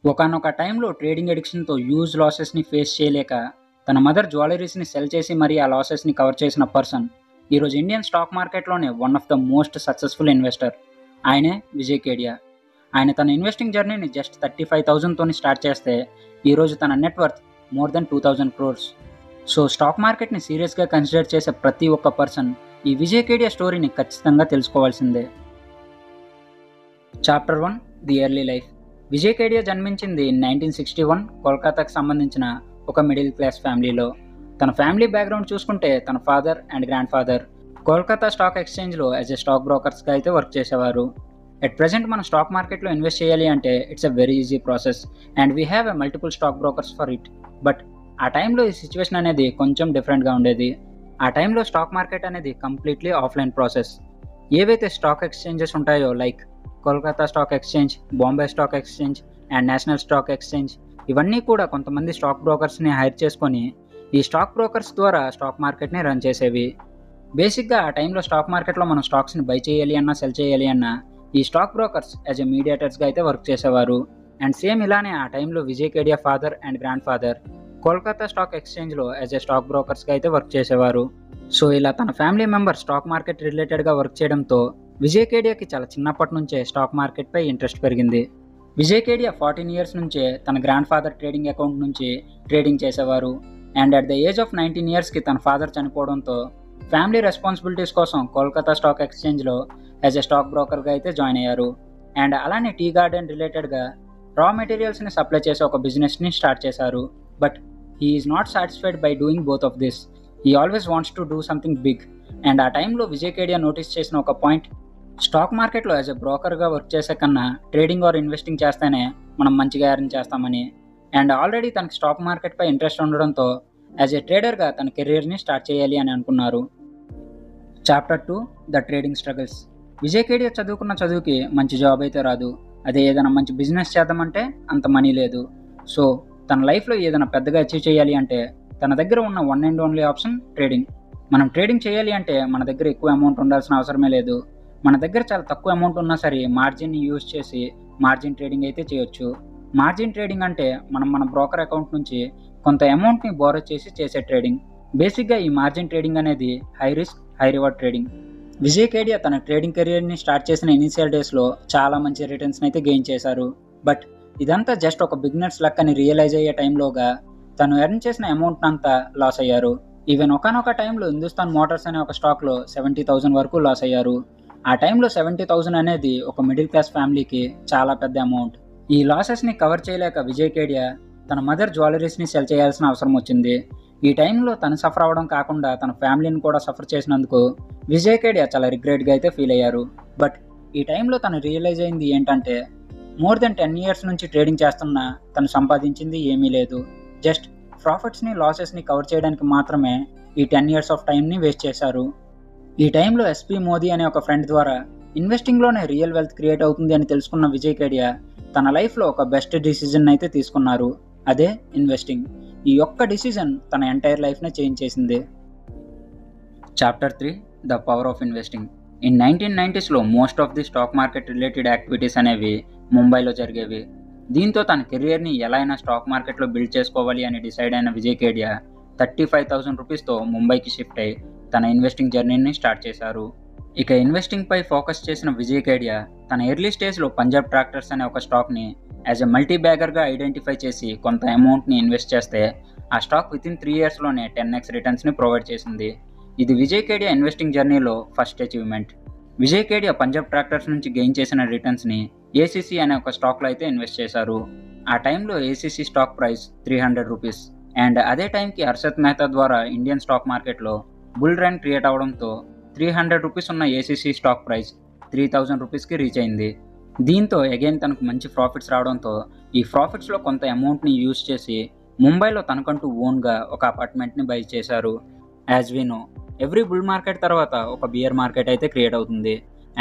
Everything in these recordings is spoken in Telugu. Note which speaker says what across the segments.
Speaker 1: ఒకానొక టైంలో ట్రేడింగ్ అడిక్షన్తో హ్యూజ్ లాసెస్ని ఫేస్ చేయలేక తన మదర్ జ్యువెలరీస్ని సెల్ చేసి మరీ ఆ లాసెస్ని కవర్ చేసిన పర్సన్ ఈరోజు ఇండియన్ స్టాక్ మార్కెట్లోనే one of the most successful investor. ఆయనే విజయ్ కేడియా. ఆయన తన ఇన్వెస్టింగ్ జర్నీని జస్ట్ 35,000తోని స్టార్ట్ చేస్తే ఈరోజు తన net worth more than 2,000 crores. So stock మార్కెట్ని సీరియస్గా కన్సిడర్ చేసే ప్రతి ఒక్క పర్సన్ ఈ విజయ్ కేడియా స్టోరీని ఖచ్చితంగా తెలుసుకోవాల్సిందే. Chapter 1, the early life. Vijay Kedia జన్మించింది 1961 కోల్కతాకు సంబంధించిన ఒక మిడిల్ క్లాస్ ఫ్యామిలీలో. తన ఫ్యామిలీ బ్యాక్గ్రౌండ్ చూసుకుంటే తన father and grandfather Kolkata stock ఎక్స్చేంజ్లో యాజ్ ఎ స్టాక్ బ్రోకర్స్గా అయితే వర్క్ చేసేవారు. ఎట్ ప్రెజెంట్ మనం స్టాక్ మార్కెట్లో ఇన్వెస్ట్ చేయాలి అంటే it's a very easy process and we have a multiple stock brokers for it. But ఆ టైంలో ఈ సిచ్యువేషన్ అనేది కొంచెం డిఫరెంట్గా ఉండేది. ఆ టైంలో స్టాక్ మార్కెట్ అనేది కంప్లీట్లీ ఆఫ్లైన్ ప్రాసెస్. ఏవైతే స్టాక్ ఎక్స్చేంజెస్ ఉంటాయో like Kolkata stock exchange, Bombay stock exchange and national stock exchange, ఇవన్నీ కూడా కొంతమంది స్టాక్ బ్రోకర్స్ని హైర్ చేసుకొని ఈ స్టాక్ బ్రోకర్స్ ద్వారా స్టాక్ మార్కెట్ని రన్ చేసేవి. బేసిక్గా ఆ టైంలో స్టాక్ మార్కెట్లో మనం స్టాక్స్ని బై చేయాలి అన్నా సెల్ చేయాలి అన్నా ఈ స్టాక్ బ్రోకర్స్ యాజ్ ఎ మీడియేటర్స్గా అయితే వర్క్ చేసేవారు. అండ్ సేమ్ ఇలానే ఆ టైంలో Vijay Kedia father and grandfather Kolkata stock ఎక్స్చేంజ్లో యాజ్ ఎ స్టాక్ బ్రోకర్స్గా అయితే వర్క్ చేసేవారు. సో ఇలా తన ఫ్యామిలీ మెంబర్ స్టాక్ మార్కెట్ రిలేటెడ్గా వర్క్ చేయడంతో విజయ్ కేడియాకి చాలా చిన్నప్పటి నుంచే స్టాక్ మార్కెట్పై ఇంట్రెస్ట్ పెరిగింది. విజయ్ కేడియా 14 years నుంచే తన గ్రాండ్ ఫాదర్ ట్రేడింగ్ అకౌంట్ నుంచి ట్రేడింగ్ చేసేవారు. And at the age of 19 yearsకి తన ఫాదర్ చనిపోవడంతో ఫ్యామిలీ రెస్పాన్సిబిలిటీస్ కోసం కోల్కతా స్టాక్ ఎక్స్చేంజ్లో యాజ్ ఎ స్టాక్ బ్రోకర్గా అయితే జాయిన్ అయ్యారు. అండ్ అలానే టీ గార్డెన్ రిలేటెడ్గా రా మెటీరియల్స్ని సప్లై చేసే ఒక బిజినెస్ని స్టార్ట్ చేశారు. But he is not satisfied by doing both of this. He always wants to do something big. And ఆ టైంలో విజయ్ కేడియా నోటీస్ చేసిన ఒక పాయింట్, స్టాక్ మార్కెట్లో యాజ్ ఎ బ్రోకర్గా వర్క్ చేసే కన్నా ట్రేడింగ్ ఆర్ ఇన్వెస్టింగ్ చేస్తేనే మనం మంచిగా ఎర్న్ చేస్తామని. అండ్ ఆల్రెడీ తనకి స్టాక్ మార్కెట్పై ఇంట్రెస్ట్ ఉండడంతో యాజ్ ఎ ట్రేడర్గా తన కెరీర్ని స్టార్ట్ చేయాలి అని అనుకున్నారు. Chapter 2, the trading struggles. Vijay Kedia చదువుకున్న చదువుకి మంచి జాబ్ అయితే రాదు. అదే ఏదైనా మంచి బిజినెస్ చేద్దామంటే అంత మనీ లేదు. సో తన లైఫ్లో ఏదైనా పెద్దగా అచీవ్ చేయాలి అంటే తన దగ్గర ఉన్న one and only option trading. మనం ట్రేడింగ్ చేయాలి అంటే మన దగ్గర ఎక్కువ అమౌంట్ ఉండాల్సిన అవసరమే లేదు. మన దగ్గర చాలా తక్కువ అమౌంట్ ఉన్నా సరే మార్జిన్ని యూజ్ చేసి మార్జిన్ ట్రేడింగ్ అయితే చేయొచ్చు. మార్జిన్ ట్రేడింగ్ అంటే మనం మన బ్రోకర్ అకౌంట్ నుంచి కొంత అమౌంట్ని బోరో చేసి చేసే ట్రేడింగ్. బేసిక్గా ఈ మార్జిన్ ట్రేడింగ్ అనేది high risk high reward trading. Vijay Kedia తన ట్రేడింగ్ కెరియర్ని స్టార్ట్ చేసిన ఇనిషియల్ డేస్లో చాలా మంచి రిటర్న్స్ని అయితే గెయిన్ చేశారు. బట్ ఇదంతా జస్ట్ ఒక బిగినర్స్ లక్ అని రియలైజ్ అయ్యే టైంలోగా తను ఎర్న్ చేసిన అమౌంట్ అంతా లాస్ అయ్యారు. ఈవెన్ ఒకనొక టైంలో హిందుస్థాన్ మోటార్స్ అనే ఒక స్టాక్లో 70,000 వరకు లాస్ అయ్యారు. ఆ టైంలో 70,000 అనేది ఒక మిడిల్ క్లాస్ ఫ్యామిలీకి చాలా పెద్ద అమౌంట్. ఈ లాసెస్ని కవర్ చేయలేక విజయ్ కేడియా తన మదర్ జ్యువెలరీస్ని సెల్ చేయాల్సిన అవసరం వచ్చింది. ఈ టైంలో తను సఫర్ అవ్వడం కాకుండా తన ఫ్యామిలీని కూడా సఫర్ చేసినందుకు విజయ్ కేడియా చాలా రిగ్రెట్గా అయితే ఫీల్ అయ్యారు. బట్ ఈ టైంలో తను రియలైజ్ అయింది ఏంటంటే మోర్ దెన్ 10 years నుంచి ట్రేడింగ్ చేస్తున్నా తను సంపాదించింది ఏమీ లేదు. జస్ట్ ప్రాఫిట్స్ని లాసెస్ని కవర్ చేయడానికి మాత్రమే ఈ 10 years ఆఫ్ టైంని వేస్ట్ చేశారు. ఈ టైంలో ఎస్పీ మోదీ అనే ఒక ఫ్రెండ్ ద్వారా ఇన్వెస్టింగ్లోనే రియల్ వెల్త్ క్రియేట్ అవుతుంది అని తెలుసుకున్న విజయ్ కేడియా తన లైఫ్లో ఒక బెస్ట్ డిసిజన్ అయితే తీసుకున్నారు. అదే ఇన్వెస్టింగ్. ఈ ఒక్క డిసిజన్ తన ఎంటైర్ లైఫ్నే చేంజ్ చేసింది. Chapter 3, the power of investing. In 1990sలో most of the stock market related activities అనేవి ముంబైలో జరిగేవి. దీంతో తన కెరియర్ని ఎలా అయినా స్టాక్ మార్కెట్లో బిల్డ్ చేసుకోవాలి అని డిసైడ్ అయిన విజయ్ కేడియా 35,000 రూపీస్తో ముంబైకి షిఫ్ట్ అయ్యి తన ఇన్వెస్టింగ్ జర్నీని స్టార్ట్ చేశారు. ఇక ఇన్వెస్టింగ్పై ఫోకస్ చేసిన విజయ్ కేడియా తన ఎర్లీ స్టేజ్లో పంజాబ్ ట్రాక్టర్స్ అనే ఒక స్టాక్ని యాజ్ ఎ మల్టీ బ్యాగర్గా ఐడెంటిఫై చేసి కొంత అమౌంట్ని ఇన్వెస్ట్ చేస్తే ఆ స్టాక్ వితిన్ 3 yearsలోనే 10x రిటర్న్స్ని ప్రొవైడ్ చేసింది. ఇది విజయ్ కేడియా ఇన్వెస్టింగ్ జర్నీలో first achievement. Vijay Kedia Punjab tractors నుంచి గెయిన్ చేసిన రిటర్న్స్ని ఏసీసీ అనే ఒక స్టాక్లో అయితే ఇన్వెస్ట్ చేశారు. ఆ టైంలో ACC stock price 300 rupees. And అదే టైంకి హర్షత్ మెహతా ద్వారా ఇండియన్ స్టాక్ మార్కెట్లో బుల్ రన్ క్రియేట్ అవడంతో 300 రూపీస్ ఉన్న ఏసీసీ స్టాక్ ప్రైస్ 3,000 రూపీస్కి రీచ్ అయింది. దీంతో అగైన్ తనకు మంచి ప్రాఫిట్స్ రావడంతో ఈ ప్రాఫిట్స్లో కొంత అమౌంట్ని యూజ్ చేసి ముంబైలో తనకంటూ ఓన్గా ఒక అపార్ట్మెంట్ని బై చేశారు. As we know every bull market తర్వాత ఒక బియర్ మార్కెట్ అయితే క్రియేట్ అవుతుంది.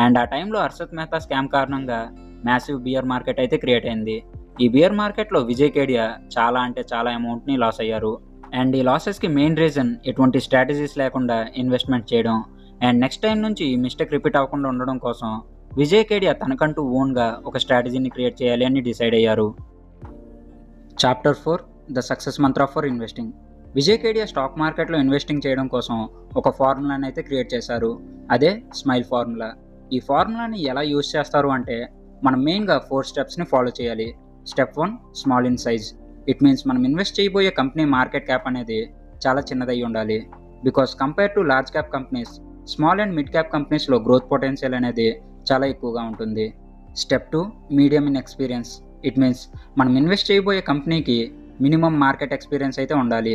Speaker 1: అండ్ ఆ టైంలో హర్షత్ మెహతా స్కామ్ కారణంగా మ్యాసివ్ బియర్ మార్కెట్ అయితే క్రియేట్ అయింది. ఈ బియర్ మార్కెట్లో విజయ్ కేడియా చాలా అంటే చాలా అమౌంట్ని లాస్ అయ్యారు. అండ్ ఈ లాసెస్కి మెయిన్ రీజన్ ఎటువంటి స్ట్రాటజీస్ లేకుండా ఇన్వెస్ట్మెంట్ చేయడం. అండ్ నెక్స్ట్ టైం నుంచి ఈ మిస్టేక్ రిపీట్ అవ్వకుండా ఉండడం కోసం విజయ్ కేడియా తనకంటూ ఓన్గా ఒక స్ట్రాటజీని క్రియేట్ చేయాలి అని డిసైడ్ అయ్యారు. Chapter 4 the success Mantra for investing. Vijay Kedia stock మార్కెట్లో ఇన్వెస్టింగ్ చేయడం కోసం ఒక ఫార్ములాని అయితే క్రియేట్ చేశారు. అదే స్మైల్ ఫార్ములా. ఈ ఫార్ములాని ఎలా యూజ్ చేస్తారు అంటే మనం మెయిన్గా 4 స్టెప్స్ని ఫాలో చేయాలి. Step 1 small in size. It means మనం ఇన్వెస్ట్ చేయబోయే కంపెనీ మార్కెట్ క్యాప్ అనేది చాలా చిన్నదై ఉండాలి. Because compare to large cap companies, small and mid cap కంపెనీస్లో గ్రోత్ పొటెన్షియల్ అనేది చాలా ఎక్కువగా ఉంటుంది. Step 2 medium in experience. It means మనం ఇన్వెస్ట్ చేయబోయే కంపెనీకి మినిమం మార్కెట్ ఎక్స్పీరియన్స్ అయితే ఉండాలి.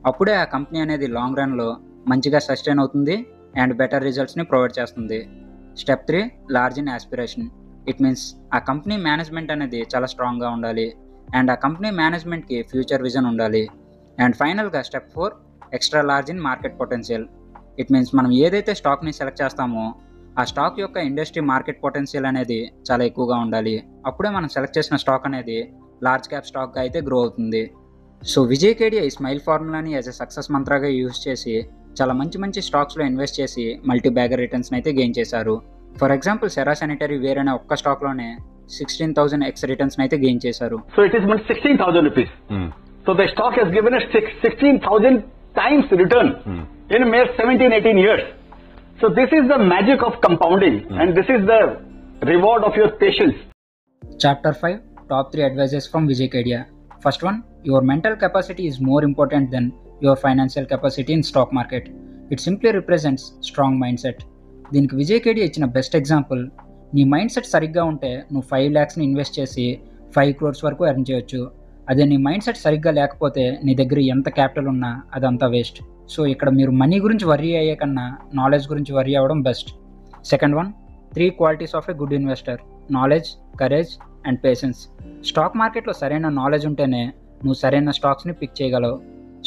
Speaker 1: అప్పుడే ఆ కంపెనీ అనేది లాంగ్ రన్లో మంచిగా సస్టైన్ అవుతుంది అండ్ బెటర్ రిజల్ట్స్ని ప్రొవైడ్ చేస్తుంది. Step 3 large in aspiration. It means ఆ కంపెనీ మేనేజ్మెంట్ అనేది చాలా స్ట్రాంగ్గా ఉండాలి అండ్ ఆ కంపెనీ మేనేజ్మెంట్కి ఫ్యూచర్ విజన్ ఉండాలి. అండ్ ఫైనల్గా step 4 extra large in market potential. It means మనం ఏదైతే స్టాక్ని సెలెక్ట్ చేస్తామో ఆ స్టాక్ యొక్క ఇండస్ట్రీ మార్కెట్ పొటెన్షియల్ అనేది చాలా ఎక్కువగా ఉండాలి. అప్పుడే మనం సెలెక్ట్ చేసిన స్టాక్ అనేది లార్జ్ క్యాప్ స్టాక్గా అయితే గ్రో అవుతుంది. సో విజయ్ కేడియా ఈ స్మైల్ ఫార్ములాని యాజ్ ఎ సక్సెస్ మంత్రాగా యూజ్ చేసి చాలా మంచి స్టాక్స్లో ఇన్వెస్ట్ చేసి మల్టీ బ్యాగర్ రిటర్న్స్ని అయితే గెయిన్ చేశారు. For example Cera sanitary ware అనే ఒక్క స్టాక్లోనే 16,000x రిటర్న్స్ని అయితే గెయిన్ చేశారు.
Speaker 2: So it is 16,000 rupees. So the stock has given us 16,000 times return in mere 17-18 years. So this is the magic of compounding and this is the reward of your patience.
Speaker 1: Chapter 5 Top 3 advices from Vijay Kedia. First one, your mental capacity is more important than your financial capacity in stock market. It simply represents strong mindset. దీనికి విజయ్ కేడియా ఇచ్చిన బెస్ట్ ఎగ్జాంపుల్, నీ మైండ్ సెట్ సరిగ్గా ఉంటే నువ్వు 5 lakhsని ఇన్వెస్ట్ చేసి 5 crores వరకు ఎర్న్ చేయొచ్చు. అదే నీ మైండ్ సెట్ సరిగ్గా లేకపోతే నీ దగ్గర ఎంత క్యాపిటల్ ఉన్నా అదంతా వేస్ట్. సో ఇక్కడ మీరు మనీ గురించి వర్రీ అయ్యే కన్నా నాలెడ్జ్ గురించి వర్రీ అవ్వడం best. Second one, 3 qualities of a good investor: knowledge, courage and patience. Stock మార్కెట్లో సరైన నాలెడ్జ్ ఉంటేనే నువ్వు సరైన స్టాక్స్ని పిక్ చేయగలవు.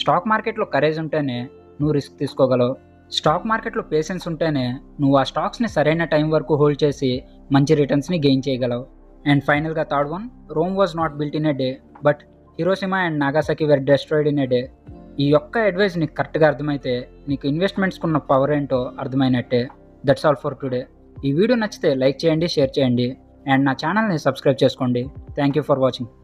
Speaker 1: స్టాక్ మార్కెట్లో కరేజ్ ఉంటేనే నువ్వు రిస్క్ తీసుకోగలవు. స్టాక్ మార్కెట్లో పేషెన్స్ ఉంటేనే నువ్వు ఆ స్టాక్స్ని సరైన టైం వరకు హోల్డ్ చేసి మంచి రిటర్న్స్ని గెయిన్ చేయగలవు. అండ్ ఫైనల్గా third one, Rome was not built in a day but Hiroshima and నాగాసాకి where destroyed in a day. ఈ యొక్క అడ్వైస్ నీకు కరెక్ట్గా అర్థమైతే నీకు ఇన్వెస్ట్మెంట్స్కి ఉన్న పవర్ ఏంటో అర్థమైనట్టే. That's all for today. ఈ వీడియో నచ్చితే లైక్ చేయండి, షేర్ చేయండి అండ్ నా ఛానల్ని సబ్స్క్రైబ్ చేసుకోండి. Thank you for watching.